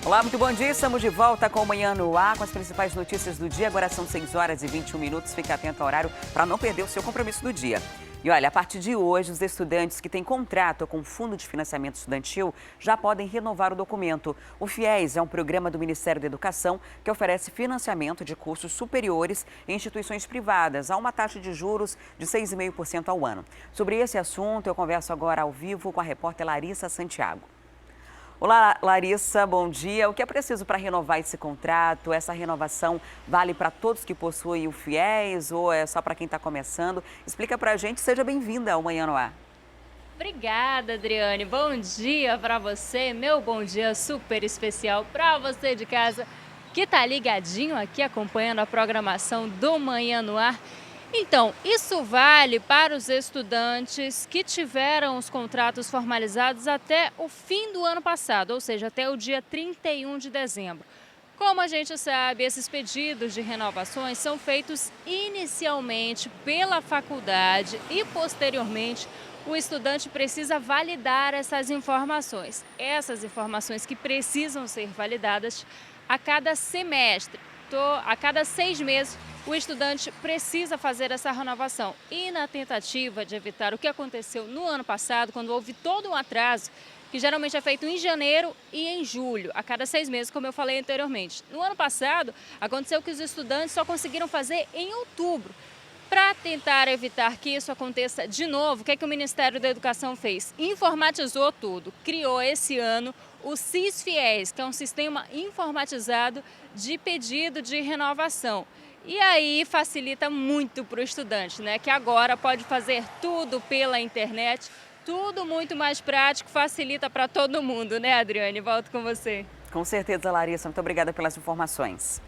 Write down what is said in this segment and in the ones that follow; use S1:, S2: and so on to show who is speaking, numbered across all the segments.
S1: Olá, muito bom dia. Estamos de volta com o Manhã no Ar, com as principais notícias do dia. Agora são 6 horas e 21 minutos. Fique atento ao horário para não perder o seu compromisso do dia. E olha, a partir de hoje, os estudantes que têm contrato com o Fundo de Financiamento Estudantil já podem renovar o documento. O FIES é um programa do Ministério da Educação que oferece financiamento de cursos superiores em instituições privadas a uma taxa de juros de 6,5% ao ano. Sobre esse assunto, eu converso agora ao vivo com a repórter Larissa Santiago. Olá, Larissa, bom dia. O que é preciso para renovar esse contrato? Essa renovação vale para todos que possuem o FIES ou é só para quem está começando? Explica para a gente. Seja bem-vinda ao Manhã no Ar.
S2: Obrigada, Adriane. Bom dia para você. Meu bom dia super especial para você de casa que está ligadinho aqui acompanhando a programação do Manhã no Ar. Então, isso vale para os estudantes que tiveram os contratos formalizados até o fim do ano passado, ou seja, até o dia 31 de dezembro. Como a gente sabe, esses pedidos de renovações são feitos inicialmente pela faculdade e, posteriormente, o estudante precisa validar essas informações. Essas informações que precisam ser validadas a cada semestre. A cada 6 meses, o estudante precisa fazer essa renovação. E na tentativa de evitar o que aconteceu no ano passado, quando houve todo um atraso, que geralmente é feito em janeiro e em julho, a cada 6 meses, como eu falei anteriormente. No ano passado, aconteceu que os estudantes só conseguiram fazer em outubro. Para tentar evitar que isso aconteça de novo, o que é que o Ministério da Educação fez? Informatizou tudo, criou esse ano o SIS-FIES, que é um sistema informatizado de pedido de renovação. E aí facilita muito para o estudante, né? Que agora pode fazer tudo pela internet, tudo muito mais prático, facilita para todo mundo, né, Adriane? Volto com você.
S1: Com certeza, Larissa. Muito obrigada pelas informações.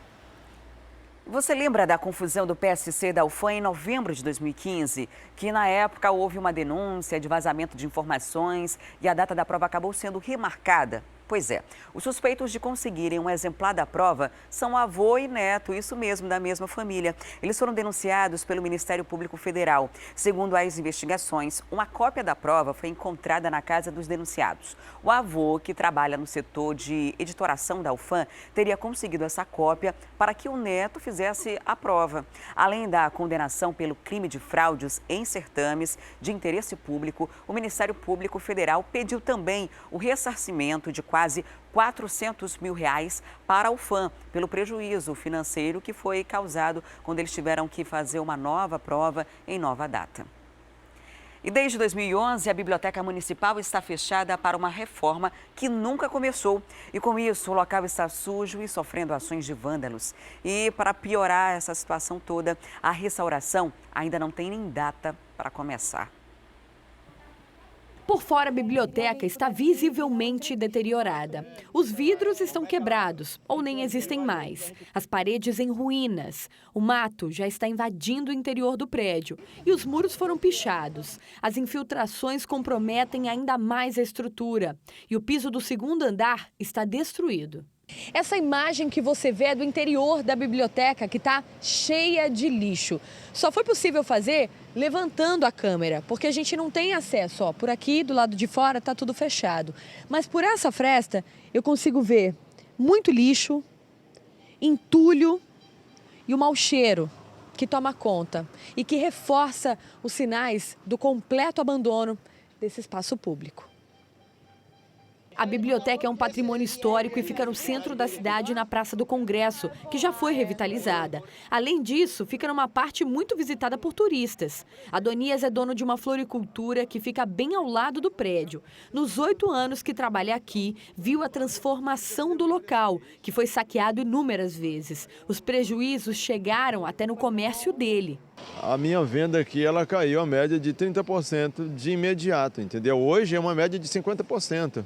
S1: Você lembra da confusão do PSC e da UFAM em novembro de 2015? Que na época houve uma denúncia de vazamento de informações e a data da prova acabou sendo remarcada? Pois é, os suspeitos de conseguirem um exemplar da prova são avô e neto, isso mesmo, da mesma família. Eles foram denunciados pelo Ministério Público Federal. Segundo as investigações, uma cópia da prova foi encontrada na casa dos denunciados. O avô, que trabalha no setor de editoração da UFAM, teria conseguido essa cópia para que o neto fizesse a prova. Além da condenação pelo crime de fraudes em certames de interesse público, o Ministério Público Federal pediu também o ressarcimento de quase R$400 mil para a UFAM, pelo prejuízo financeiro que foi causado quando eles tiveram que fazer uma nova prova em nova data. E desde 2011, a Biblioteca Municipal está fechada para uma reforma que nunca começou. E com isso, o local está sujo e sofrendo ações de vândalos. E para piorar essa situação toda, a restauração ainda não tem nem data para começar.
S3: Por fora, a biblioteca está visivelmente deteriorada. Os vidros estão quebrados ou nem existem mais. As paredes em ruínas. O mato já está invadindo o interior do prédio e os muros foram pichados. As infiltrações comprometem ainda mais a estrutura e o piso do segundo andar está destruído. Essa imagem que você vê é do interior da biblioteca, que está cheia de lixo. Só foi possível fazer levantando a câmera, porque a gente não tem acesso. Ó, por aqui, do lado de fora, está tudo fechado. Mas por essa fresta, eu consigo ver muito lixo, entulho e o mau cheiro que toma conta e que reforça os sinais do completo abandono desse espaço público. A biblioteca é um patrimônio histórico e fica no centro da cidade, na Praça do Congresso, que já foi revitalizada. Além disso, fica numa parte muito visitada por turistas. Adonias é dono de uma floricultura que fica bem ao lado do prédio. Nos 8 anos que trabalha aqui, viu a transformação do local, que foi saqueado inúmeras vezes. Os prejuízos chegaram até no comércio dele.
S4: A minha venda aqui, ela caiu a média de 30% de imediato, entendeu? Hoje é uma média de 50%.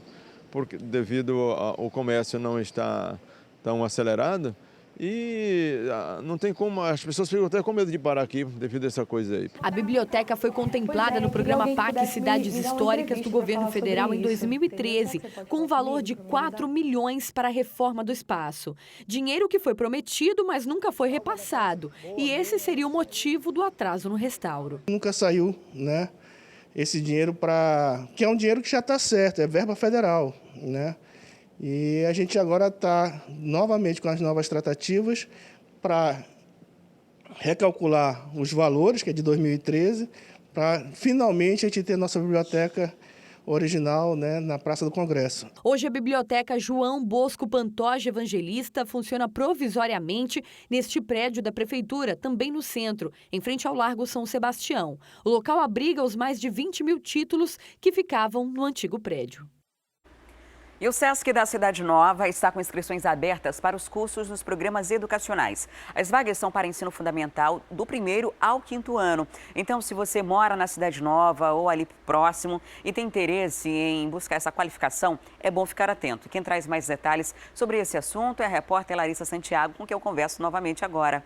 S4: Porque, devido ao comércio não estar tão acelerado e não tem como, as pessoas ficam até com medo de parar aqui devido a essa coisa aí.
S3: A biblioteca foi contemplada no programa PAC Cidades Históricas do governo federal em 2013, com um valor de 4 milhões para a reforma do espaço. Dinheiro que foi prometido, mas nunca foi repassado. E esse seria o motivo do atraso no restauro.
S5: Nunca saiu, né? Esse dinheiro que é um dinheiro que já está certo, é verba federal, né? E a gente agora está novamente com as novas tratativas para recalcular os valores, que é de 2013, para finalmente a gente ter nossa biblioteca original, né, na Praça do Congresso.
S3: Hoje a Biblioteca João Bosco Pantoja Evangelista funciona provisoriamente neste prédio da Prefeitura, também no centro, em frente ao Largo São Sebastião. O local abriga os mais de 20 mil títulos que ficavam no antigo prédio.
S1: E o SESC da Cidade Nova está com inscrições abertas para os cursos nos programas educacionais. As vagas são para ensino fundamental do 1º ao 5º ano. Então, se você mora na Cidade Nova ou ali próximo e tem interesse em buscar essa qualificação, é bom ficar atento. Quem traz mais detalhes sobre esse assunto é a repórter Larissa Santiago, com quem eu converso novamente agora.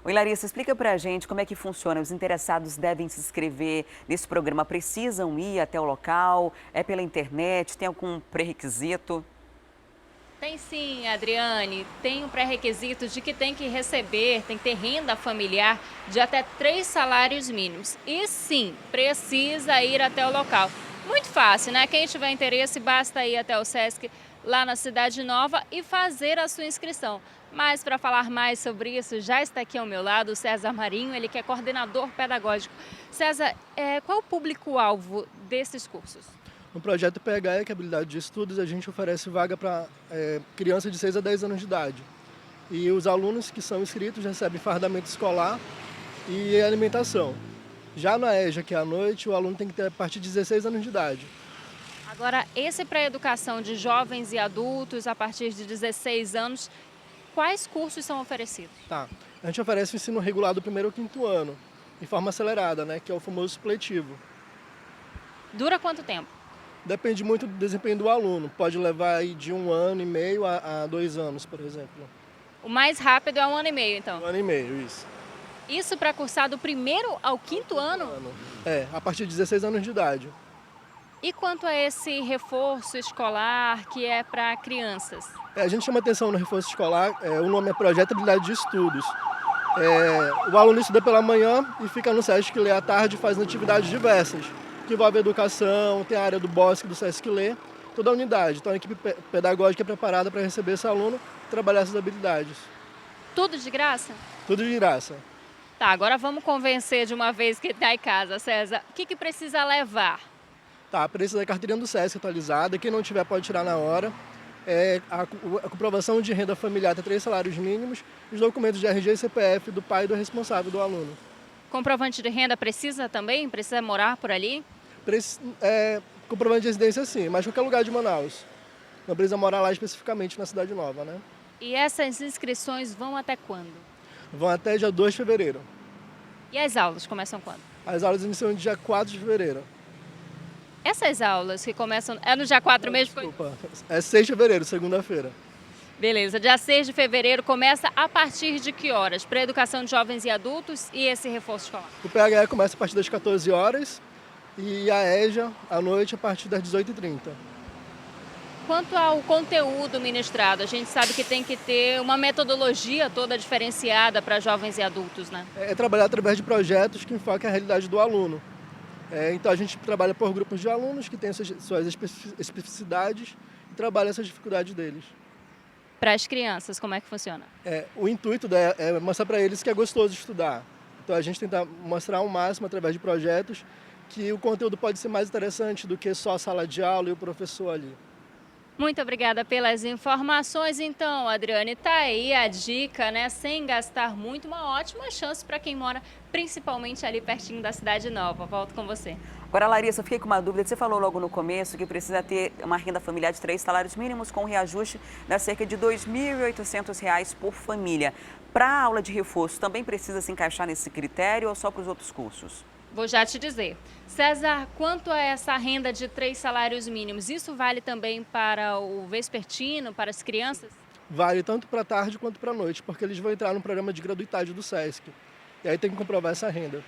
S1: Oi, Larissa, explica pra gente como é que funciona. Os interessados devem se inscrever nesse programa, precisam ir até o local, é pela internet, tem algum pré-requisito?
S2: Tem sim, Adriane. Tem um pré-requisito de que tem que receber, tem que ter renda familiar de até 3 salários mínimos. E sim, precisa ir até o local. Muito fácil, né? Quem tiver interesse, basta ir até o SESC lá na Cidade Nova e fazer a sua inscrição. Mas para falar mais sobre isso, já está aqui ao meu lado o César Marinho, ele que é coordenador pedagógico. César, qual é o público-alvo desses cursos?
S6: No projeto PHE, que é Habilidade de Estudos, a gente oferece vaga para crianças de 6 a 10 anos de idade. E os alunos que são inscritos recebem fardamento escolar e alimentação. Já na EJA, que é à noite, o aluno tem que ter a partir de 16 anos de idade.
S2: Agora, esse pré-educação de jovens e adultos a partir de 16 anos, quais cursos são oferecidos?
S6: Tá. A gente oferece o ensino regular do 1º ao 5º ano, em forma acelerada, né, que é o famoso supletivo.
S2: Dura quanto tempo?
S6: Depende muito do desempenho do aluno. Pode levar aí de 1 ano e meio a 2 anos, por exemplo.
S2: O mais rápido é 1 ano e meio, então?
S6: 1 ano e meio, isso.
S2: Isso para cursar do 1º ao 5º ano?
S6: A partir de 16 anos de idade.
S2: E quanto a esse reforço escolar que é para crianças?
S6: A gente chama atenção no reforço escolar, o nome é Projeto Habilidade de Estudos. O aluno estuda pela manhã e fica no SESC Lê à tarde fazendo atividades diversas, que envolvem educação, tem a área do Bosque, do SESC Lê, toda a unidade. Então a equipe pedagógica é preparada para receber esse aluno e trabalhar essas habilidades.
S2: Tudo de graça?
S6: Tudo de graça.
S2: Tá, agora vamos convencer de uma vez que está em casa, César. O que precisa levar?
S6: Tá, precisa da carteirinha do SESC atualizada, quem não tiver pode tirar na hora. A comprovação de renda familiar até 3 salários mínimos, os documentos de RG e CPF do pai e do responsável do aluno.
S2: Comprovante de renda precisa também? Precisa morar por ali?
S6: Comprovante de residência sim, mas qualquer lugar de Manaus. Não precisa morar lá especificamente na Cidade Nova, né?
S2: E essas inscrições vão até quando?
S6: Vão até dia 2 de fevereiro.
S2: E as aulas começam quando?
S6: As aulas iniciam dia 4 de fevereiro.
S2: Essas aulas que começam... É no dia 4 mesmo?
S6: Desculpa, é 6 de fevereiro, segunda-feira.
S2: Beleza, dia 6 de fevereiro começa a partir de que horas? Para a educação de jovens e adultos e esse reforço escolar?
S6: O PHE começa a partir das 14 horas e a EJA à noite a partir das 18h30.
S2: Quanto ao conteúdo ministrado, a gente sabe que tem que ter uma metodologia toda diferenciada para jovens e adultos, né?
S6: É trabalhar através de projetos que enfocam a realidade do aluno. Então a gente trabalha por grupos de alunos que têm suas especificidades e trabalha essas dificuldades deles.
S2: Para as crianças, como é que funciona?
S6: O intuito é mostrar para eles que é gostoso estudar. Então a gente tenta mostrar ao máximo através de projetos que o conteúdo pode ser mais interessante do que só a sala de aula e o professor ali.
S2: Muito obrigada pelas informações. Então, Adriane, tá aí a dica, né? Sem gastar muito, uma ótima chance para quem mora principalmente ali pertinho da Cidade Nova. Volto com você.
S1: Agora, Larissa, eu fiquei com uma dúvida. Você falou logo no começo que precisa ter uma renda familiar de 3 salários mínimos com um reajuste de cerca de R$ 2.800 por família. Para a aula de reforço, também precisa se encaixar nesse critério ou só para os outros cursos?
S2: Vou já te dizer. César, quanto a essa renda de 3 salários mínimos, isso vale também para o vespertino, para as crianças?
S6: Vale tanto para a tarde quanto para a noite, porque eles vão entrar no programa de gratuidade do SESC. E aí tem que comprovar essa renda.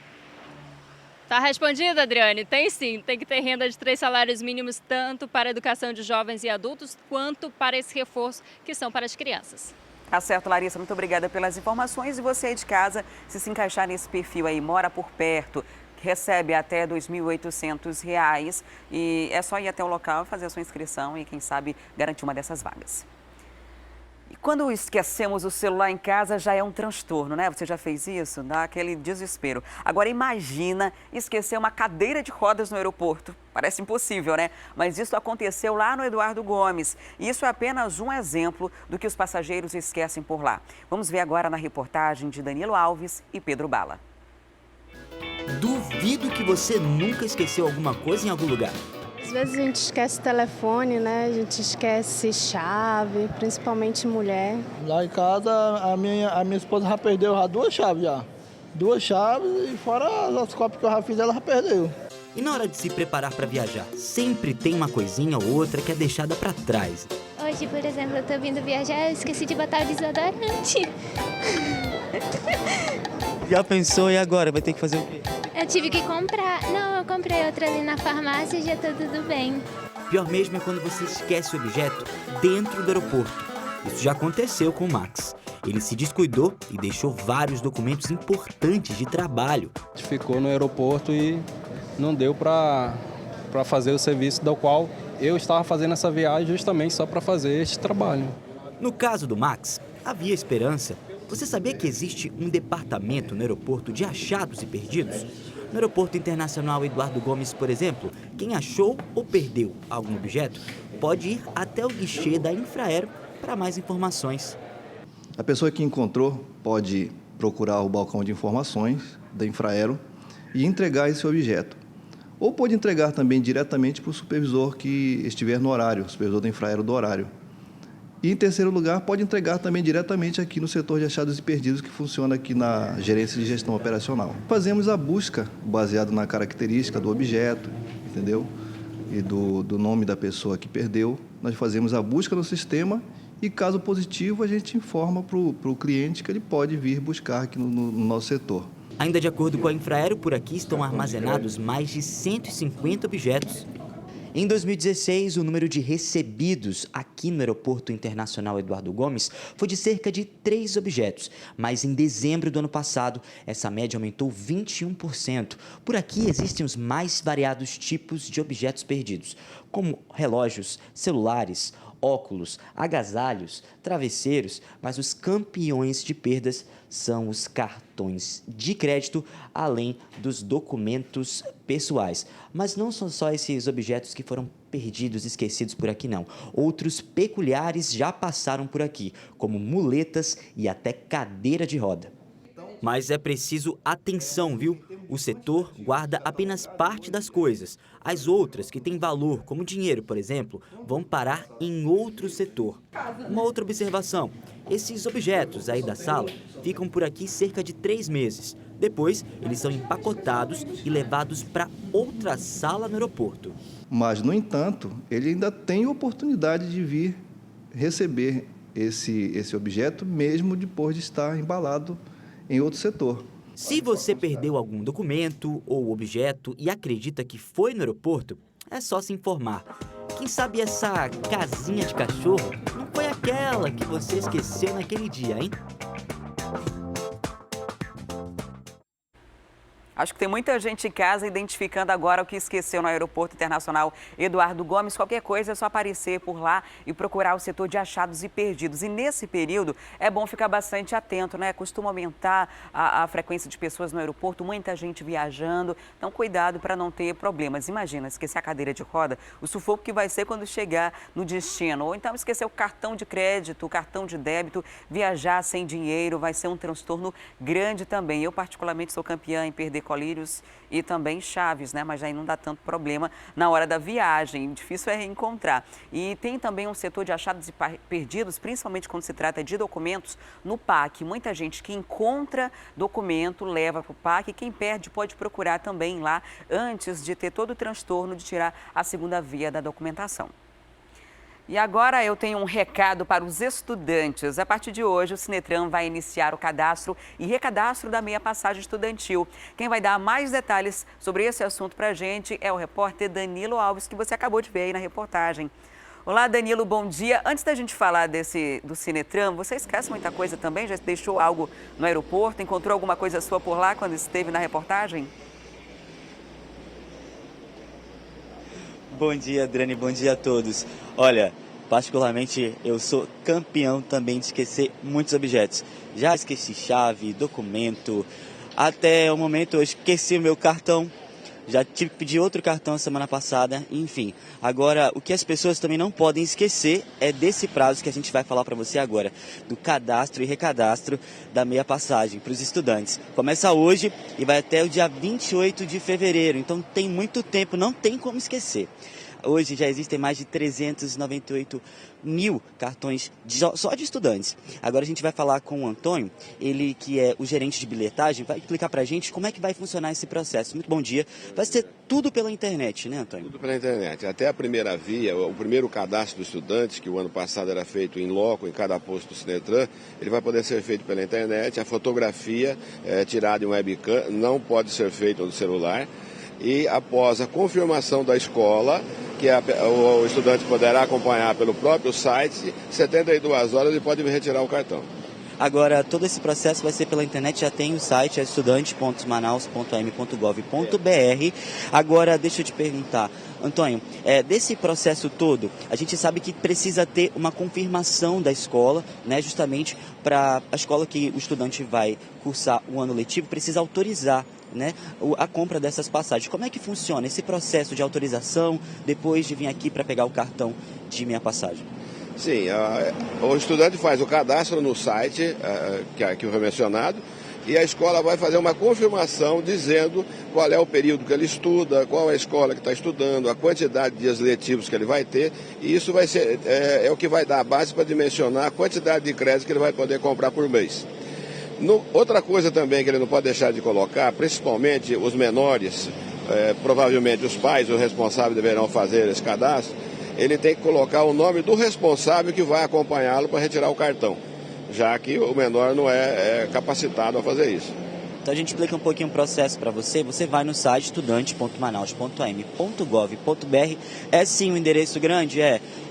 S2: Tá respondido, Adriane? Tem sim, tem que ter renda de 3 salários mínimos tanto para a educação de jovens e adultos, quanto para esse reforço que são para as crianças.
S1: Tá certo, Larissa, muito obrigada pelas informações. E você aí de casa, se encaixar nesse perfil aí, mora por perto, recebe até R$ 2.800 e é só ir até o local, fazer a sua inscrição e, quem sabe, garantir uma dessas vagas. E quando esquecemos o celular em casa já é um transtorno, né? Você já fez isso? Dá aquele desespero. Agora imagina esquecer uma cadeira de rodas no aeroporto. Parece impossível, né? Mas isso aconteceu lá no Eduardo Gomes. E isso é apenas um exemplo do que os passageiros esquecem por lá. Vamos ver agora na reportagem de Danilo Alves e Pedro Bala.
S7: Duvido que você nunca esqueceu alguma coisa em algum lugar.
S8: Às vezes a gente esquece o telefone, né? A gente esquece chave, principalmente mulher.
S6: Lá em casa, a minha esposa já perdeu 2 chaves já. 2 chaves e fora as cópias que eu já fiz, ela já perdeu.
S7: E na hora de se preparar para viajar, sempre tem uma coisinha ou outra que é deixada para trás.
S9: Hoje, por exemplo, eu tô vindo viajar, eu esqueci de botar o desodorante.
S7: Já pensou, e agora? Vai ter que fazer o quê?
S9: Eu tive que comprar. Não, eu comprei outra ali na farmácia e já tá tudo bem.
S7: Pior mesmo é quando você esquece o objeto dentro do aeroporto. Isso já aconteceu com o Max. Ele se descuidou e deixou vários documentos importantes de trabalho.
S10: A gente ficou no aeroporto e não deu para fazer o serviço do qual eu estava fazendo essa viagem justamente só para fazer este trabalho.
S7: No caso do Max, havia esperança. Você sabia que existe um departamento no aeroporto de achados e perdidos? No Aeroporto Internacional Eduardo Gomes, por exemplo, quem achou ou perdeu algum objeto pode ir até o guichê da Infraero para mais informações.
S11: A pessoa que encontrou pode procurar o balcão de informações da Infraero e entregar esse objeto. Ou pode entregar também diretamente para o supervisor que estiver no horário, o supervisor da Infraero do horário. E, em terceiro lugar, pode entregar também diretamente aqui no setor de achados e perdidos, que funciona aqui na gerência de gestão operacional. Fazemos a busca baseado na característica do objeto, entendeu? E do nome da pessoa que perdeu. Nós fazemos a busca no sistema e, caso positivo, a gente informa para o cliente que ele pode vir buscar aqui no nosso setor.
S7: Ainda de acordo com a Infraero, por aqui estão armazenados mais de 150 objetos. Em 2016, o número de recebidos aqui no Aeroporto Internacional Eduardo Gomes foi de cerca de 3 objetos, mas em dezembro do ano passado, essa média aumentou 21%. Por aqui existem os mais variados tipos de objetos perdidos, como relógios, celulares, óculos, agasalhos, travesseiros, mas os campeões de perdas são os cartões de crédito, além dos documentos pessoais. Mas não são só esses objetos que foram perdidos, esquecidos por aqui, não. Outros peculiares já passaram por aqui, como muletas e até cadeira de roda. Mas é preciso atenção, viu? O setor guarda apenas parte das coisas. As outras, que têm valor, como dinheiro, por exemplo, vão parar em outro setor. Uma outra observação: esses objetos aí da sala ficam por aqui cerca de 3 meses. Depois, eles são empacotados e levados para outra sala no aeroporto.
S11: Mas, no entanto, ele ainda tem oportunidade de vir receber esse objeto, mesmo depois de estar embalado em outro setor.
S7: Se você perdeu algum documento ou objeto e acredita que foi no aeroporto, é só se informar. Quem sabe essa casinha de cachorro não foi aquela que você esqueceu naquele dia, hein?
S1: Acho que tem muita gente em casa identificando agora o que esqueceu no Aeroporto Internacional Eduardo Gomes. Qualquer coisa é só aparecer por lá e procurar o setor de achados e perdidos. E nesse período é bom ficar bastante atento, né? Costuma aumentar a frequência de pessoas no aeroporto, muita gente viajando. Então, cuidado para não ter problemas. Imagina, esquecer a cadeira de roda, o sufoco que vai ser quando chegar no destino. Ou então esquecer o cartão de crédito, o cartão de débito, viajar sem dinheiro, vai ser um transtorno grande também. Eu, particularmente, sou campeã em perder colírios e também chaves, né? Mas aí não dá tanto problema na hora da viagem. Difícil é reencontrar. E tem também um setor de achados e perdidos, principalmente quando se trata de documentos, no PAC. Muita gente que encontra documento leva para o PAC e quem perde pode procurar também lá antes de ter todo o transtorno de tirar a segunda via da documentação. E agora eu tenho um recado para os estudantes. A partir de hoje, o Sinetran vai iniciar o cadastro e recadastro da meia passagem estudantil. Quem vai dar mais detalhes sobre esse assunto para a gente é o repórter Danilo Alves, que você acabou de ver aí na reportagem. Olá, Danilo, bom dia. Antes da gente falar do Sinetran, você esquece muita coisa também? Já deixou algo no aeroporto? Encontrou alguma coisa sua por lá quando esteve na reportagem?
S7: Bom dia, Adriane, bom dia a todos. Olha, particularmente eu sou campeão também de esquecer muitos objetos. Já esqueci chave, documento, até o momento eu esqueci o meu cartão. Já tive que pedir outro cartão a semana passada, enfim. Agora, o que as pessoas também não podem esquecer é desse prazo que a gente vai falar para você agora, do cadastro e recadastro da meia passagem para os estudantes. Começa hoje e vai até o dia 28 de fevereiro, então tem muito tempo, não tem como esquecer. Hoje já existem mais de 398 mil cartões só de estudantes. Agora a gente vai falar com o Antônio, ele que é o gerente de bilhetagem, vai explicar pra gente como é que vai funcionar esse processo. Muito bom dia. Vai ser tudo pela internet, né, Antônio?
S12: Tudo pela internet. Até a primeira via, o primeiro cadastro do estudante, que o ano passado era feito em loco, em cada posto do Sinetran, ele vai poder ser feito pela internet. A fotografia tirada em webcam não pode ser feita no celular. E após a confirmação da escola, que o estudante poderá acompanhar pelo próprio site, 72 horas ele pode retirar o cartão.
S7: Agora, todo esse processo vai ser pela internet, já tem o site, é estudante.manaus.am.gov.br. Agora, deixa eu te perguntar, Antônio, desse processo todo, a gente sabe que precisa ter uma confirmação da escola, né, justamente para a escola que o estudante vai cursar o ano letivo, precisa autorizar, né, a compra dessas passagens. Como é que funciona esse processo de autorização depois de vir aqui para pegar o cartão de minha passagem?
S12: Sim, o estudante faz o cadastro no site, que foi mencionado, e a escola vai fazer uma confirmação dizendo qual é o período que ele estuda, qual é a escola que está estudando, a quantidade de dias letivos que ele vai ter, e isso vai ser, é o que vai dar a base para dimensionar a quantidade de créditos que ele vai poder comprar por mês. Outra coisa também que ele não pode deixar de colocar, principalmente os menores, provavelmente os pais, os responsáveis deverão fazer esse cadastro, ele tem que colocar o nome do responsável que vai acompanhá-lo para retirar o cartão, já que o menor não é capacitado a fazer isso.
S7: Então a gente explica um pouquinho o processo para você. Você vai no site estudante.manaus.am.gov.br. É sim um endereço grande,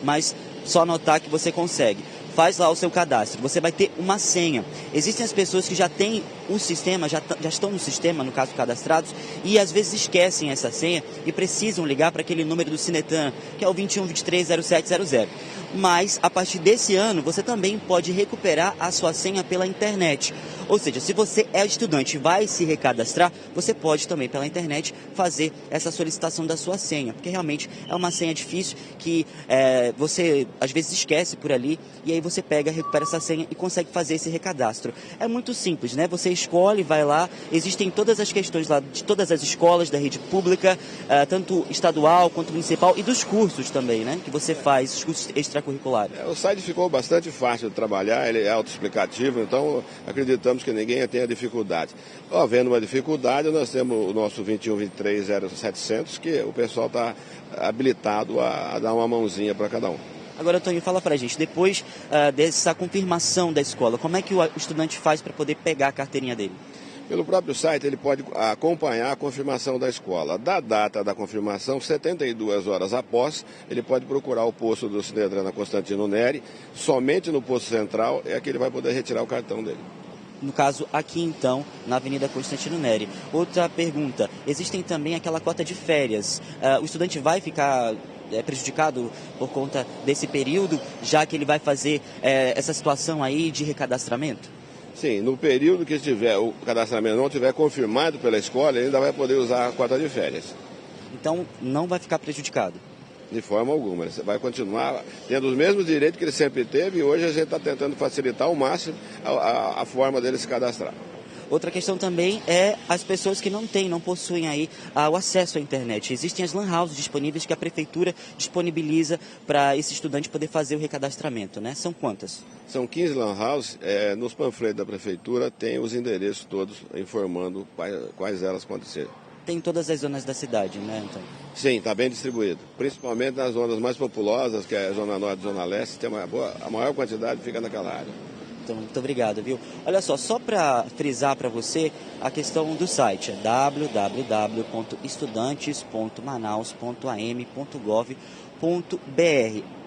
S7: mas só anotar que você consegue. Faz lá o seu cadastro, você vai ter uma senha. Existem as pessoas que já têm o sistema, já estão no sistema, no caso cadastrados, e às vezes esquecem essa senha e precisam ligar para aquele número do Sinetran, que é o 21230700. Mas a partir desse ano você também pode recuperar a sua senha pela internet. Ou seja, se você é estudante e vai se recadastrar, você pode também pela internet fazer essa solicitação da sua senha, porque realmente é uma senha difícil que você às vezes esquece por ali, e aí você pega, recupera essa senha e consegue fazer esse recadastro. É muito simples, né? Você escolhe, vai lá, existem todas as questões lá de todas as escolas da rede pública, tanto estadual quanto municipal, e dos cursos também, né? Que você faz, os cursos extracurriculares.
S12: O site ficou bastante fácil de trabalhar, ele é autoexplicativo, então acreditamos que ninguém tenha dificuldade. Havendo uma dificuldade, nós temos o nosso 21230700, que o pessoal está habilitado a dar uma mãozinha para cada um.
S7: Agora, Antônio, fala pra gente, depois dessa confirmação da escola, como é que o estudante faz para poder pegar a carteirinha dele?
S12: Pelo próprio site, ele pode acompanhar a confirmação da escola. Da data da confirmação, 72 horas após, ele pode procurar o posto do Sinetran na Constantino Neri. Somente no posto central é que ele vai poder retirar o cartão dele.
S7: No caso, aqui então, na Avenida Constantino Neri. Outra pergunta, existem também aquela cota de férias. O estudante vai ficar prejudicado por conta desse período, já que ele vai fazer essa situação aí de recadastramento?
S12: Sim, no período que o cadastramento não estiver confirmado pela escola, ele ainda vai poder usar a cota de férias.
S7: Então, não vai ficar prejudicado?
S12: De forma alguma. Ele vai continuar tendo os mesmos direitos que ele sempre teve, e hoje a gente está tentando facilitar ao máximo a forma dele se cadastrar.
S7: Outra questão também é as pessoas que não possuem aí o acesso à internet. Existem as lan houses disponíveis que a prefeitura disponibiliza para esse estudante poder fazer o recadastramento, né? São quantas?
S12: São 15 lan houses. Nos panfletos da prefeitura tem os endereços todos informando quais elas acontecerem.
S7: Tem em todas as zonas da cidade, né, Antônio?
S12: Sim, está bem distribuído. Principalmente nas zonas mais populosas, que é a Zona Norte e Zona Leste, tem a maior quantidade fica naquela área.
S7: Então, muito obrigado, viu? Olha só para frisar para você a questão do site, é www.estudantes.manaus.am.gov.br.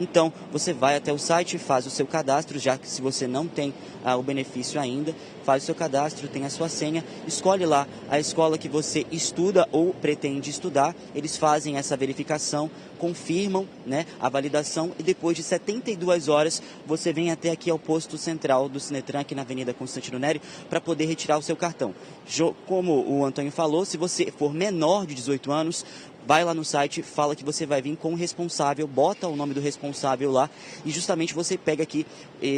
S7: Então, você vai até o site, faz o seu cadastro, já que se você não tem o benefício ainda, faz o seu cadastro, tem a sua senha, escolhe lá a escola que você estuda ou pretende estudar, eles fazem essa verificação, confirmam, né, a validação e depois de 72 horas você vem até aqui ao posto central do Sinetran, aqui na Avenida Constantino Nery, para poder retirar o seu cartão. Como o Antônio falou, se você for menor de 18 anos, vai lá no site, fala que você vai vir com o responsável, bota o nome do responsável lá e justamente você pega aqui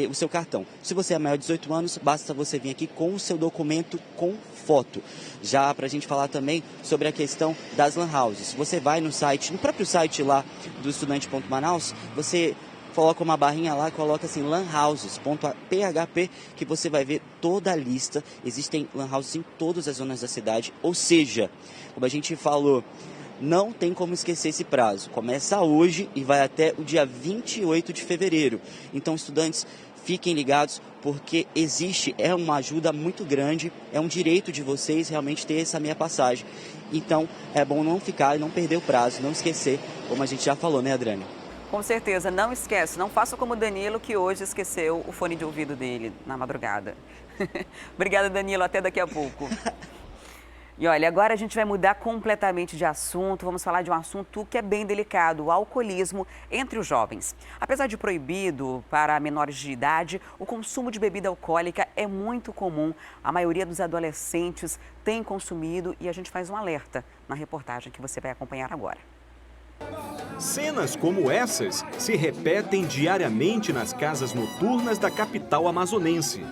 S7: o seu cartão. Se você é maior de 18 anos, basta você vir aqui com o seu documento com foto. Já para a gente falar também sobre a questão das lan houses. Você vai no site, no próprio site lá do Estudante.Manaus, você coloca uma barrinha lá, coloca assim lanhouses.php, que você vai ver toda a lista. Existem lan houses em todas as zonas da cidade, ou seja, como a gente falou, não tem como esquecer esse prazo. Começa hoje e vai até o dia 28 de fevereiro. Então, estudantes, fiquem ligados, porque é uma ajuda muito grande, é um direito de vocês realmente ter essa meia passagem. Então, é bom não ficar e não perder o prazo, não esquecer, como a gente já falou, né, Adriane?
S1: Com certeza, não esquece, não faça como o Danilo, que hoje esqueceu o fone de ouvido dele na madrugada. Obrigada, Danilo, até daqui a pouco. E olha, agora a gente vai mudar completamente de assunto, vamos falar de um assunto que é bem delicado, o alcoolismo entre os jovens. Apesar de proibido para menores de idade, o consumo de bebida alcoólica é muito comum. A maioria dos adolescentes tem consumido e a gente faz um alerta na reportagem que você vai acompanhar agora.
S13: Cenas como essas se repetem diariamente nas casas noturnas da capital amazonense.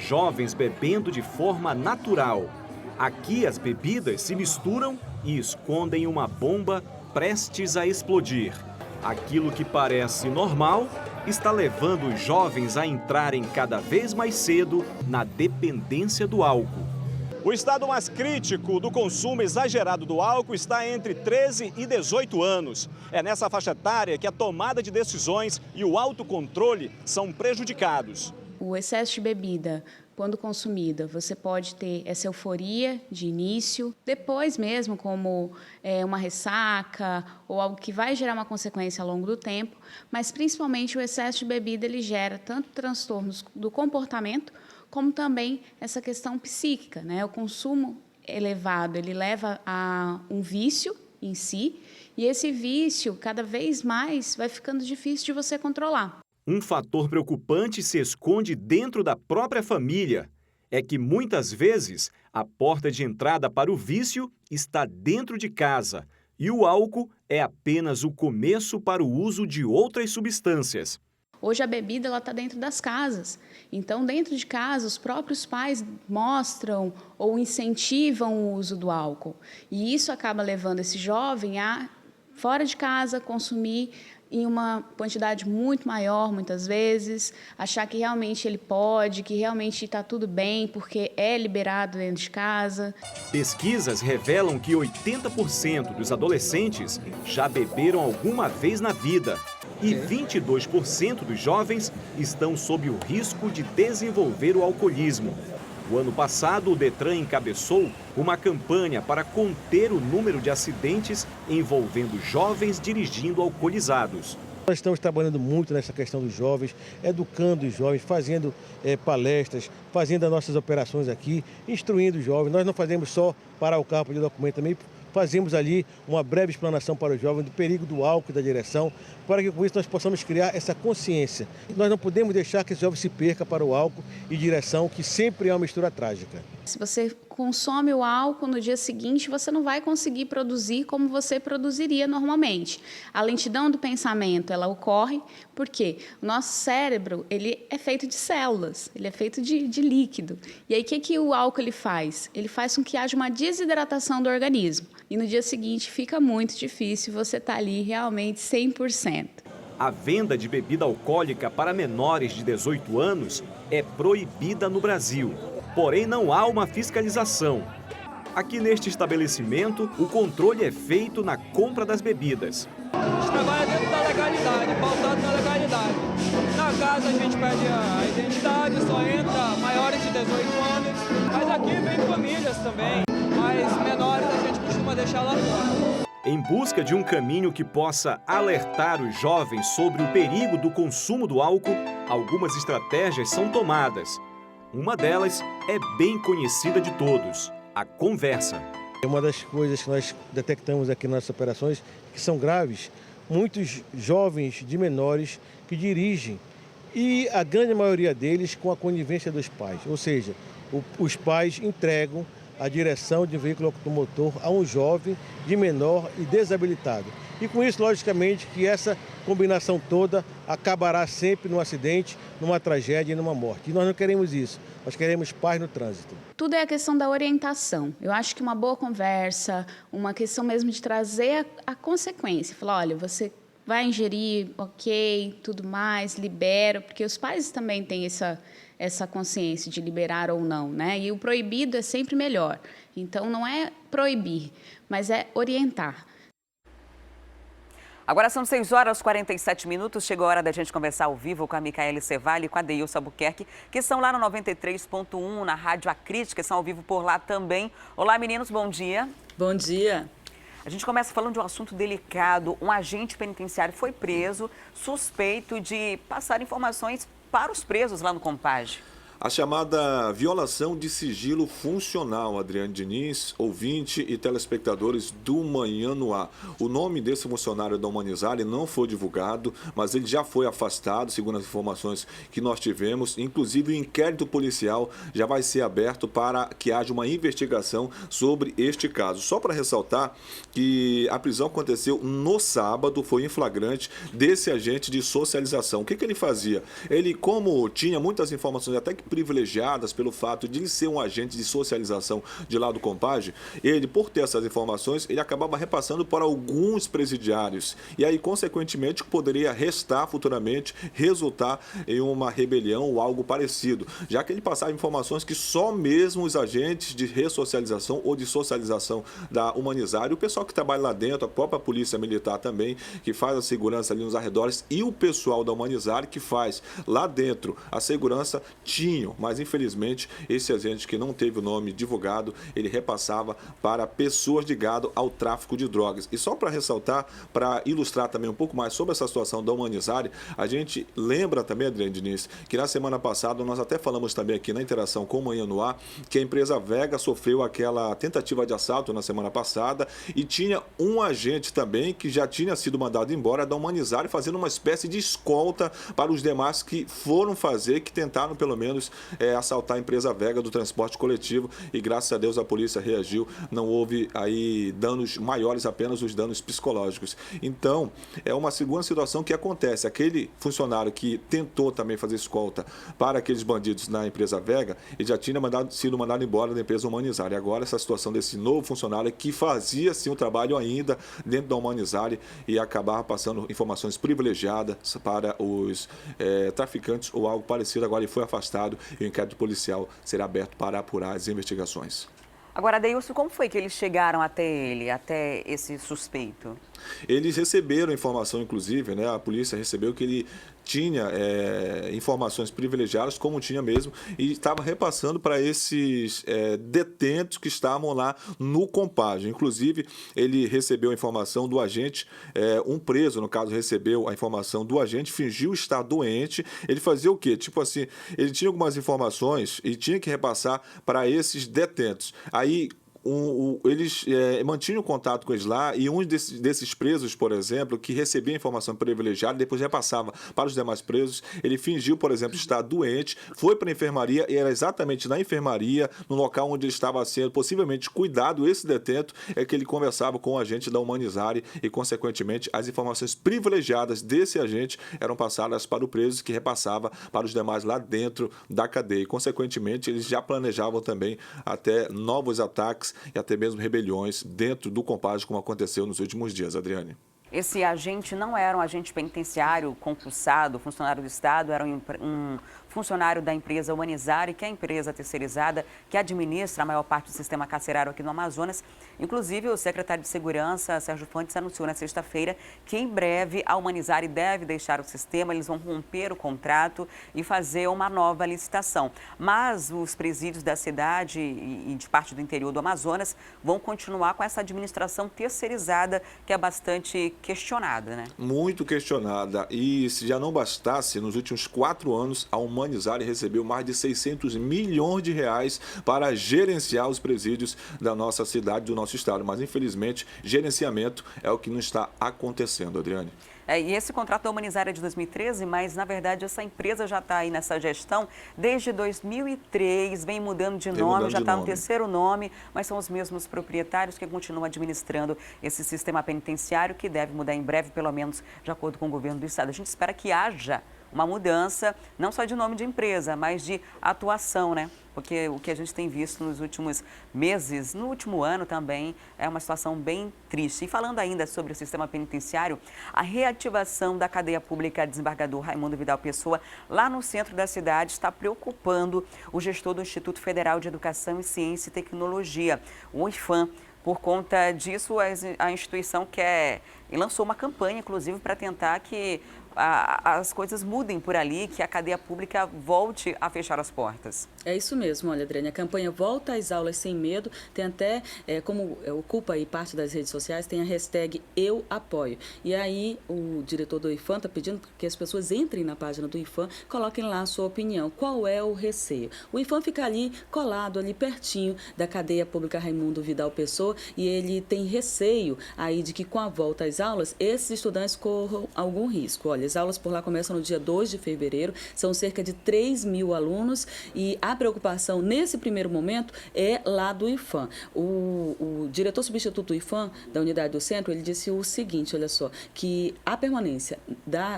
S13: Jovens bebendo de forma natural. Aqui as bebidas se misturam e escondem uma bomba prestes a explodir. Aquilo que parece normal está levando os jovens a entrarem cada vez mais cedo na dependência do álcool. O estado mais crítico do consumo exagerado do álcool está entre 13 e 18 anos. É nessa faixa etária que a tomada de decisões e o autocontrole são prejudicados.
S14: O excesso de bebida, quando consumida, você pode ter essa euforia de início, depois mesmo como uma ressaca ou algo que vai gerar uma consequência ao longo do tempo, mas principalmente o excesso de bebida ele gera tanto transtornos do comportamento como também essa questão psíquica, né? O consumo elevado ele leva a um vício em si e esse vício cada vez mais vai ficando difícil de você controlar.
S13: Um fator preocupante se esconde dentro da própria família. É que, muitas vezes, a porta de entrada para o vício está dentro de casa e o álcool é apenas o começo para o uso de outras substâncias.
S14: Hoje a bebida está dentro das casas. Então, dentro de casa, os próprios pais mostram ou incentivam o uso do álcool. E isso acaba levando esse jovem a, fora de casa, consumir em uma quantidade muito maior, muitas vezes, achar que realmente ele pode, que realmente está tudo bem, porque é liberado dentro de casa.
S13: Pesquisas revelam que 80% dos adolescentes já beberam alguma vez na vida e 22% dos jovens estão sob o risco de desenvolver o alcoolismo. O ano passado, o Detran encabeçou uma campanha para conter o número de acidentes envolvendo jovens dirigindo alcoolizados.
S15: Nós estamos trabalhando muito nessa questão dos jovens, educando os jovens, fazendo palestras, fazendo as nossas operações aqui, instruindo os jovens. Nós não fazemos só parar o carro para pedir documento, também fazemos ali uma breve explanação para os jovens do perigo do álcool e da direção, para que com isso nós possamos criar essa consciência. Nós não podemos deixar que esse jovem se perca para o álcool e direção, que sempre é uma mistura trágica.
S14: Se você consome o álcool, no dia seguinte você não vai conseguir produzir como você produziria normalmente. A lentidão do pensamento, ela ocorre porque o nosso cérebro ele é feito de células, ele é feito de líquido. E aí o que o álcool ele faz? Ele faz com que haja uma desidratação do organismo. E no dia seguinte fica muito difícil você estar ali realmente 100%.
S13: A venda de bebida alcoólica para menores de 18 anos é proibida no Brasil. Porém, não há uma fiscalização. Aqui neste estabelecimento, o controle é feito na compra das bebidas.
S16: A gente trabalha dentro da legalidade, pautado na legalidade. Na casa a gente pede a identidade, só entra maiores de 18 anos. Mas aqui vem famílias também, mas menores a gente costuma deixar lá fora.
S13: Em busca de um caminho que possa alertar os jovens sobre o perigo do consumo do álcool, algumas estratégias são tomadas. Uma delas é bem conhecida de todos: a conversa.
S15: É uma das coisas que nós detectamos aqui nas operações que são graves. Muitos jovens de menores que dirigem e a grande maioria deles com a conivência dos pais. Ou seja, os pais entregam a direção de um veículo automotor a um jovem de menor e desabilitado. E com isso, logicamente, que essa combinação toda acabará sempre num acidente, numa tragédia e numa morte. E nós não queremos isso, nós queremos paz no trânsito.
S14: Tudo é a questão da orientação. Eu acho que uma boa conversa, uma questão mesmo de trazer a consequência. Falar, olha, você vai ingerir, ok, tudo mais, libera, porque os pais também têm essa consciência de liberar ou não, né? E o proibido é sempre melhor. Então, não é proibir, mas é orientar.
S1: Agora são 6h47. Chegou a hora da gente conversar ao vivo com a Micaele Cevalli e com a Deilson Albuquerque, que estão lá no 93.1, na Rádio A Crítica, estão ao vivo por lá também. Olá, meninos, bom dia.
S17: Bom dia.
S1: A gente começa falando de um assunto delicado. Um agente penitenciário foi preso, suspeito de passar informações para os presos lá no Compage.
S18: A chamada violação de sigilo funcional, Adriane Diniz, ouvinte e telespectadores do Manhã no Ar. O nome desse funcionário da Humanizare não foi divulgado, mas ele já foi afastado, segundo as informações que nós tivemos. Inclusive, o inquérito policial já vai ser aberto para que haja uma investigação sobre este caso. Só para ressaltar que a prisão aconteceu no sábado, foi em flagrante desse agente de socialização. O que ele fazia? Ele, como tinha muitas informações até que privilegiadas pelo fato de ele ser um agente de socialização de lá do Compage, ele, por ter essas informações, ele acabava repassando para alguns presidiários. E aí, consequentemente, poderia restar futuramente, resultar em uma rebelião ou algo parecido, já que ele passava informações que só mesmo os agentes de ressocialização ou de socialização da Humanizare, o pessoal que trabalha lá dentro, a própria polícia militar também, que faz a segurança ali nos arredores, e o pessoal da Humanizare que faz lá dentro a segurança, tinham. Mas, infelizmente, esse agente que não teve o nome divulgado, ele repassava para pessoas ligadas ao tráfico de drogas. E só para ressaltar, para ilustrar também um pouco mais sobre essa situação da Humanizare, a gente lembra também, Adriane Diniz, que na semana passada, nós até falamos também aqui na interação com o Manhã no Ar, que a empresa Vega sofreu aquela tentativa de assalto na semana passada e tinha um agente também que já tinha sido mandado embora da Humanizare, fazendo uma espécie de escolta para os demais que foram fazer, que tentaram pelo menos assaltar a empresa Vega do transporte coletivo, e graças a Deus a polícia reagiu, não houve aí danos maiores, apenas os danos psicológicos. Então, é uma segunda situação que acontece. Aquele funcionário que tentou também fazer escolta para aqueles bandidos na empresa Vega, ele já tinha sido mandado embora da empresa Humanizare. Agora, essa situação desse novo funcionário que fazia sim o trabalho ainda dentro da Humanizare e acabar passando informações privilegiadas para os traficantes ou algo parecido, agora ele foi afastado e o inquérito policial será aberto para apurar as investigações.
S1: Agora, Deilson, como foi que eles chegaram até esse suspeito?
S18: Eles receberam informação, inclusive, né? A polícia recebeu que ele tinha informações privilegiadas, como tinha mesmo, e estava repassando para esses detentos que estavam lá no Compage. Inclusive, ele recebeu a informação do agente, um preso, no caso, recebeu a informação do agente, fingiu estar doente. Ele fazia o quê? Tipo assim, ele tinha algumas informações e tinha que repassar para esses detentos. Aí, eles mantinham contato com eles lá, e um desses presos, por exemplo, que recebia informação privilegiada, depois repassava para os demais presos, ele fingiu, por exemplo, estar doente, foi para a enfermaria, e era exatamente na enfermaria, no local onde ele estava sendo possivelmente cuidado, esse detento, é que ele conversava com o agente da Humanizare e, consequentemente, as informações privilegiadas desse agente eram passadas para o preso, que repassava para os demais lá dentro da cadeia. E, consequentemente, eles já planejavam também até novos ataques e até mesmo rebeliões dentro do Compage, como aconteceu nos últimos dias, Adriane.
S1: Esse agente não era um agente penitenciário concursado, funcionário do Estado, era um funcionário da empresa Humanizare, que é a empresa terceirizada que administra a maior parte do sistema carcerário aqui no Amazonas. Inclusive, o secretário de Segurança, Sérgio Fontes, anunciou na sexta-feira que em breve a Humanizare deve deixar o sistema, eles vão romper o contrato e fazer uma nova licitação. Mas os presídios da cidade e de parte do interior do Amazonas vão continuar com essa administração terceirizada que é bastante questionada, né?
S18: Muito questionada. E se já não bastasse, nos últimos 4 anos, a Humanizare recebeu mais de 600 milhões de reais para gerenciar os presídios da nossa cidade, do nosso estado. Mas, infelizmente, gerenciamento é o que não está acontecendo, Adriane.
S1: E esse contrato da Humanizare é de 2013, mas, na verdade, essa empresa já está aí nessa gestão desde 2003, vem mudando de nome, já está no terceiro nome, mas são os mesmos proprietários que continuam administrando esse sistema penitenciário, que deve mudar em breve, pelo menos de acordo com o governo do estado. A gente espera que haja uma mudança, não só de nome de empresa, mas de atuação, né? Porque o que a gente tem visto nos últimos meses, no último ano também, é uma situação bem triste. E falando ainda sobre o sistema penitenciário, a reativação da cadeia pública desembargador Raimundo Vidal Pessoa, lá no centro da cidade, está preocupando o gestor do Instituto Federal de Educação, Ciência e Tecnologia, o IFAM. Por conta disso, a instituição quer e lançou uma campanha, inclusive, para tentar que as coisas mudem por ali, que a cadeia pública volte a fechar as portas.
S17: É isso mesmo, olha, Adriane, a campanha Volta às Aulas Sem Medo tem até, como ocupa aí parte das redes sociais, tem a hashtag Eu Apoio. E aí o diretor do IFAM está pedindo que as pessoas entrem na página do IFAM, coloquem lá a sua opinião, qual é o receio. O IFAM fica ali colado, ali pertinho da cadeia pública Raimundo Vidal Pessoa, e ele tem receio aí de que com a volta às aulas, esses estudantes corram algum risco. Olha, as aulas por lá começam no dia 2 de fevereiro, são cerca de 3 mil alunos e a preocupação nesse primeiro momento é lá do IFAM. O diretor substituto do IFAM, da unidade do centro, ele disse o seguinte, olha só, que a permanência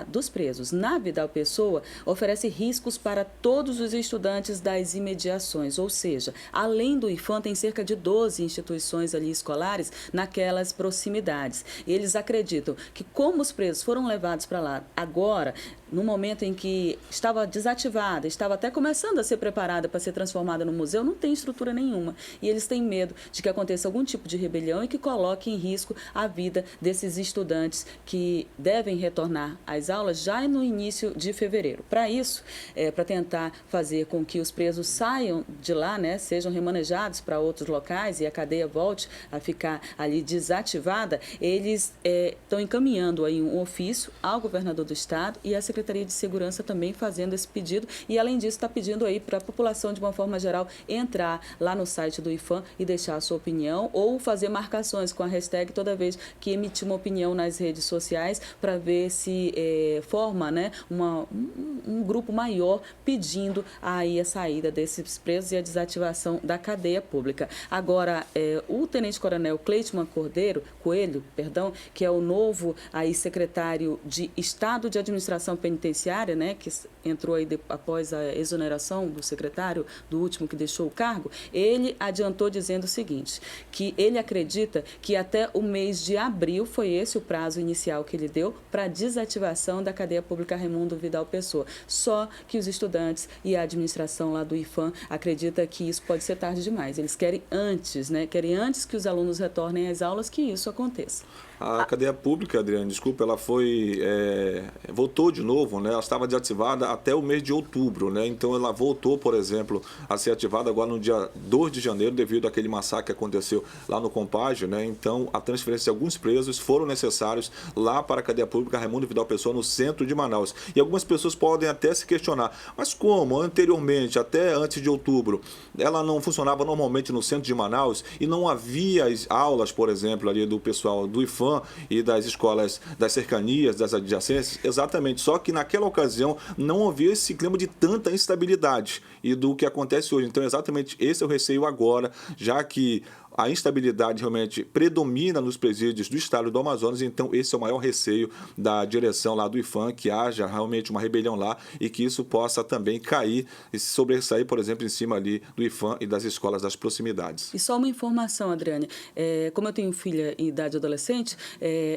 S17: dos presos na Vidal Pessoa oferece riscos para todos os estudantes das imediações, ou seja, além do IFAM, tem cerca de 12 instituições ali escolares naquelas proximidades. Eles acreditam que como os presos foram levados para lá agora, no momento em que estava desativada, estava até começando a ser preparada para ser transformada no museu, não tem estrutura nenhuma. E eles têm medo de que aconteça algum tipo de rebelião e que coloque em risco a vida desses estudantes que devem retornar às aulas já no início de fevereiro. Para isso, para tentar fazer com que os presos saiam de lá, né, sejam remanejados para outros locais e a cadeia volte a ficar ali desativada, eles estão encaminhando aí um ofício ao governador do estado e à Secretaria de Segurança também fazendo esse pedido e, além disso, está pedindo aí para a população, de uma forma geral, entrar lá no site do IFAM e deixar a sua opinião ou fazer marcações com a hashtag toda vez que emitir uma opinião nas redes sociais para ver se forma, né, um grupo maior pedindo aí a saída desses presos e a desativação da cadeia pública. Agora, o tenente-coronel Cleiton Coelho, que é o novo aí secretário de Estado de Administração Penitenciária, né, que entrou aí após a exoneração do secretário, do último que deixou o cargo, ele adiantou dizendo o seguinte, que ele acredita que até o mês de abril, foi esse o prazo inicial que ele deu para a desativação da cadeia pública Raimundo Vidal Pessoa. Só que os estudantes e a administração lá do IFAM acredita que isso pode ser tarde demais. Eles querem antes, né, querem antes que os alunos retornem às aulas que isso aconteça.
S18: A cadeia pública, Adriane, desculpa, ela voltou de novo, né? Ela estava desativada até o mês de outubro, né? Então ela voltou, por exemplo, a ser ativada agora no dia 2 de janeiro, devido àquele massacre que aconteceu lá no Compágio, né? Então a transferência de alguns presos foram necessários lá para a cadeia pública Raimundo Vidal Pessoa, no centro de Manaus. E algumas pessoas podem até se questionar, mas como anteriormente, até antes de outubro, ela não funcionava normalmente no centro de Manaus e não havia aulas, por exemplo, ali do pessoal do IFAM e das escolas das cercanias, das adjacências? Exatamente, só que naquela ocasião não havia esse clima de tanta instabilidade e do que acontece hoje. Então exatamente esse é o receio agora, já que a instabilidade realmente predomina nos presídios do estado do Amazonas, então esse é o maior receio da direção lá do IFAM, que haja realmente uma rebelião lá e que isso possa também cair e se sobressair, por exemplo, em cima ali do IFAM e das escolas das proximidades.
S17: E só uma informação, Adriane, como eu tenho filha em idade adolescente,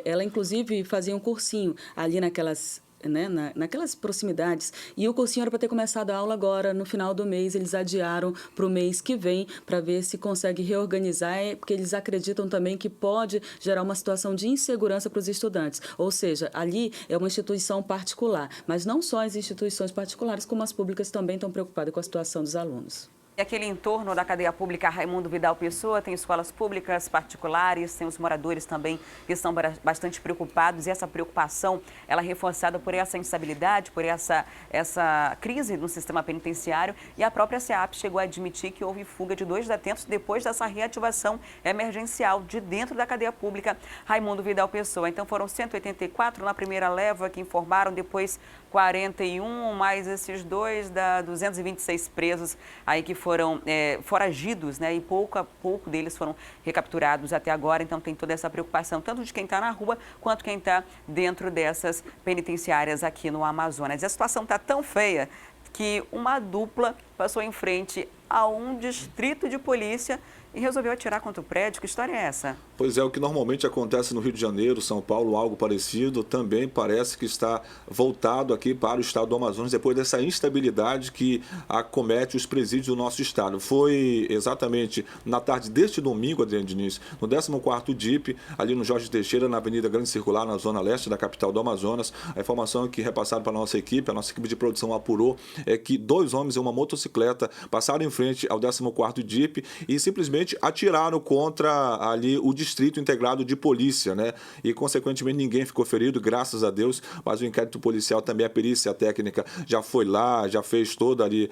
S17: ela inclusive fazia um cursinho ali naquelas né, naquelas proximidades. E o cursinho era para ter começado a aula agora, no final do mês, eles adiaram para o mês que vem, para ver se consegue reorganizar, porque eles acreditam também que pode gerar uma situação de insegurança para os estudantes. Ou seja, ali é uma instituição particular, mas não só as instituições particulares, como as públicas também estão preocupadas com a situação dos alunos.
S1: E aquele entorno da cadeia pública Raimundo Vidal Pessoa tem escolas públicas particulares, tem os moradores também que estão bastante preocupados, e essa preocupação ela é reforçada por essa instabilidade, por essa crise no sistema penitenciário, e a própria SEAP chegou a admitir que houve fuga de 2 detentos depois dessa reativação emergencial de dentro da cadeia pública Raimundo Vidal Pessoa. Então foram 184 na primeira leva que informaram, depois 41, mais esses 226 presos aí que foram foragidos, né? E pouco a pouco deles foram recapturados até agora. Então tem toda essa preocupação, tanto de quem está na rua, quanto quem está dentro dessas penitenciárias aqui no Amazonas. E a situação está tão feia que uma dupla passou em frente a um distrito de polícia e resolveu atirar contra o prédio. Que história é essa?
S18: Pois é, o que normalmente acontece no Rio de Janeiro, São Paulo, algo parecido, também parece que está voltado aqui para o estado do Amazonas, depois dessa instabilidade que acomete os presídios do nosso estado. Foi exatamente na tarde deste domingo, Adriano Diniz, no 14º DIP, ali no Jorge Teixeira, na Avenida Grande Circular, na zona leste da capital do Amazonas. A informação que repassaram para a nossa equipe de produção apurou, é que 2 homens em uma motocicleta passaram em frente ao 14º DIP e simplesmente atiraram contra ali o Distrito Integrado de Polícia, né? E, consequentemente, ninguém ficou ferido, graças a Deus, mas o inquérito policial, também a perícia técnica já foi lá, já fez toda ali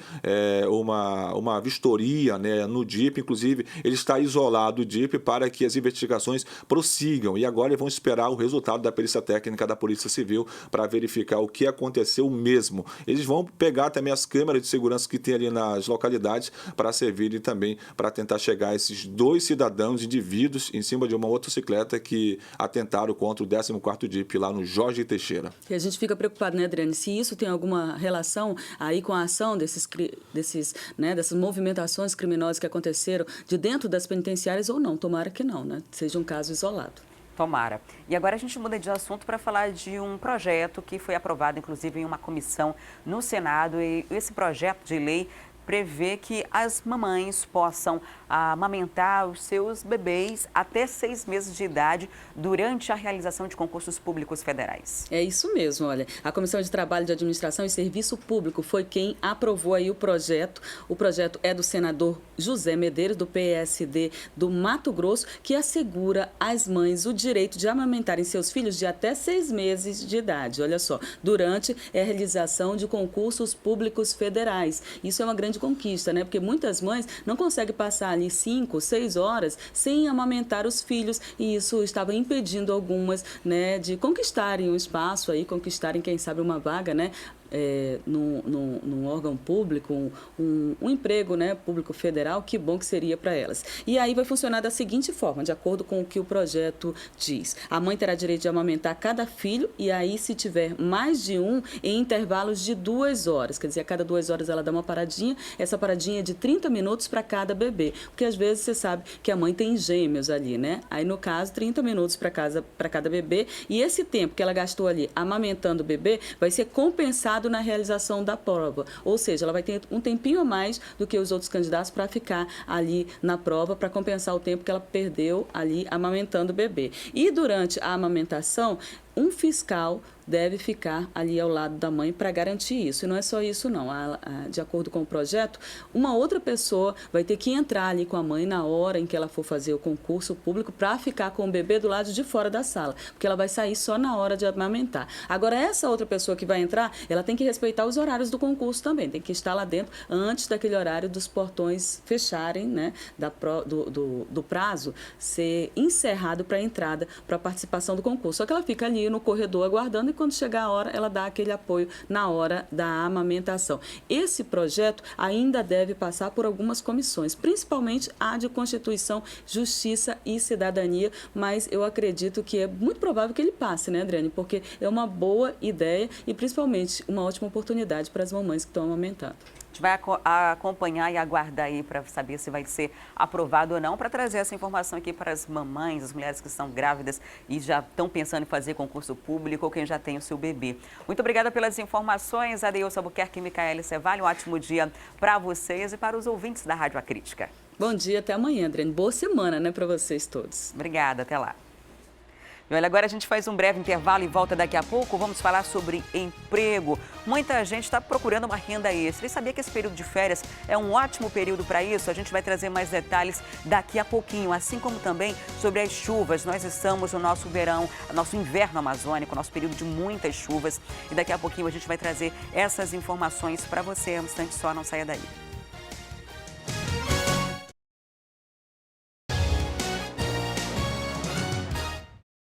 S18: uma vistoria, né, no DIP. Inclusive, ele está isolado, o DIP, para que as investigações prossigam. E agora vão esperar o resultado da perícia técnica da Polícia Civil para verificar o que aconteceu mesmo. Eles vão pegar também as câmeras de segurança que tem ali nas localidades para servirem também para tentar chegar a esses 2 cidadãos, indivíduos, em cima de uma motocicleta que atentaram contra o 14º DIP lá no Jorge Teixeira.
S17: E a gente fica preocupado, né, Adriane, se isso tem alguma relação aí com a ação dessas movimentações criminosas que aconteceram de dentro das penitenciárias ou não. Tomara que não, né? Seja um caso isolado.
S1: Tomara. E agora a gente muda de assunto para falar de um projeto que foi aprovado, inclusive, em uma comissão no Senado. E esse projeto de lei prevê que as mamães possam amamentar os seus bebês até 6 meses de idade durante a realização de concursos públicos federais.
S17: É isso mesmo, olha. A Comissão de Trabalho, de Administração e Serviço Público foi quem aprovou aí o projeto. O projeto é do senador José Medeiros, do PSD do Mato Grosso, que assegura às mães o direito de amamentarem seus filhos de até 6 meses de idade. Olha só, durante a realização de concursos públicos federais. Isso é uma grande conquista, né? Porque muitas mães não conseguem passar ali 5, 6 horas sem amamentar os filhos, e isso estava impedindo algumas, né, de conquistarem o espaço aí, conquistarem, quem sabe, uma vaga, né, num órgão público, um emprego, né, público federal. Que bom que seria para elas. E aí vai funcionar da seguinte forma, de acordo com o que o projeto diz. A mãe terá direito de amamentar cada filho, e aí, se tiver mais de um, em intervalos de 2 horas. Quer dizer, a cada 2 horas ela dá uma paradinha. Essa paradinha é de 30 minutos para cada bebê. Porque às vezes você sabe que a mãe tem gêmeos ali, né? Aí, no caso, 30 minutos para cada bebê. E esse tempo que ela gastou ali amamentando o bebê vai ser compensado na realização da prova, ou seja, ela vai ter um tempinho a mais do que os outros candidatos para ficar ali na prova, para compensar o tempo que ela perdeu ali amamentando o bebê. E durante a amamentação, um fiscal deve ficar ali ao lado da mãe para garantir isso. E não é só isso, não. De acordo com o projeto, uma outra pessoa vai ter que entrar ali com a mãe na hora em que ela for fazer o concurso público, para ficar com o bebê do lado de fora da sala, porque ela vai sair só na hora de amamentar. Agora, essa outra pessoa que vai entrar, ela tem que respeitar os horários do concurso também, tem que estar lá dentro antes daquele horário dos portões fecharem, né, do prazo ser encerrado para a entrada, para a participação do concurso. Só que ela fica ali no corredor aguardando, e quando chegar a hora, ela dá aquele apoio na hora da amamentação. Esse projeto ainda deve passar por algumas comissões, principalmente a de Constituição, Justiça e Cidadania, mas eu acredito que é muito provável que ele passe, né, Adriane? Porque é uma boa ideia e, principalmente, uma ótima oportunidade para as mamães que estão amamentando.
S1: gente vai acompanhar e aguardar aí para saber se vai ser aprovado ou não, para trazer essa informação aqui para as mamães, as mulheres que estão grávidas e já estão pensando em fazer concurso público ou quem já tem o seu bebê. Muito obrigada pelas informações, Adeilson Albuquerque e Micaele Cevalli. Um ótimo dia para vocês e para os ouvintes da Rádio Acrítica.
S17: Bom dia, até amanhã, Adriane. Boa semana, né, para vocês todos.
S1: Obrigada, até lá. E olha, agora a gente faz um breve intervalo e volta daqui a pouco. Vamos falar sobre emprego. Muita gente está procurando uma renda extra. E sabia que esse período de férias é um ótimo período para isso? A gente vai trazer mais detalhes daqui a pouquinho, assim como também sobre as chuvas. Nós estamos no nosso verão, nosso inverno amazônico, nosso período de muitas chuvas. E daqui a pouquinho a gente vai trazer essas informações para você. Um instante só, não saia daí.